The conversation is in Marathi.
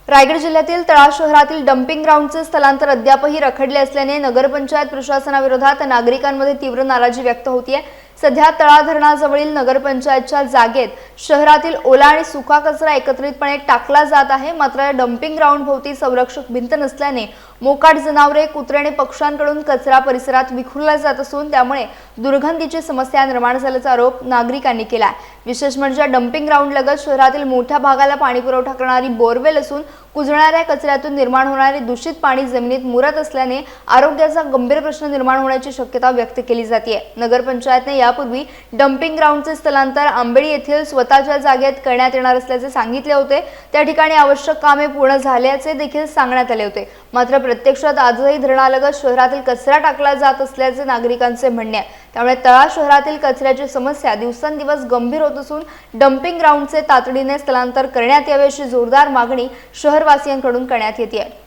रायगड जिल्ह्यातील तळा शहरातील डम्पिंग ग्राउंडचे स्थलांतर अद्यापही रखडले असल्याने नगरपंचायत प्रशासनाविरोधात नागरिकांमध्ये तीव्र नाराजी व्यक्त होतीये। सध्या तळा धरणाजवळील नगरपंचायतच्या जागेत शहरातील ओला आणि सुका कचरा एकत्रितपणे टाकला जात आहे। मात्र डम्पिंग ग्राउंड भोवती संरक्षक भिंत नसल्याने मोकाट जनावरे, कुत्रे आणि पक्ष्यांकडून कचरा परिसरात विखुरला जात असून त्यामुळे दुर्गंधीची समस्या निर्माण झाल्याचा आरोप नागरिकांनी केला आहे। विशेष म्हणजे डम्पिंग ग्राउंड लगत शहरातील मोठ्या भागाला पाणी पुरवठा करणारी बोरवेल असून कुजणाऱ्या कचऱ्यातून निर्माण होणारे दूषित पाणी जमिनीत मुरत असल्याने आरोग्याचा गंभीर प्रश्न निर्माण होण्याची शक्यता व्यक्त केली जाते। नगरपंचायतने यापूर्वी डम्पिंग ग्राउंडचे स्थलांतर आंबेडी येथील स्वतःच्या जागेत करण्यात येणार असल्याचे सांगितले होते। त्या ठिकाणी आवश्यक कामे पूर्ण झाल्याचे देखील सांगण्यात आले होते। मात्र प्रत्यक्षात आजही धरणालगत शहरातील कचरा टाकला जात असल्याचे नागरिकांचे म्हणणे आहे। त्यामुळे तळा शहरातील कचऱ्याची समस्या दिवसेंदिवस गंभीर होत असून डम्पिंग ग्राउंडचे तातडीने स्थलांतर करण्यात यावे अशी जोरदार मागणी शहरवासियांकडून करण्यात येते आहे।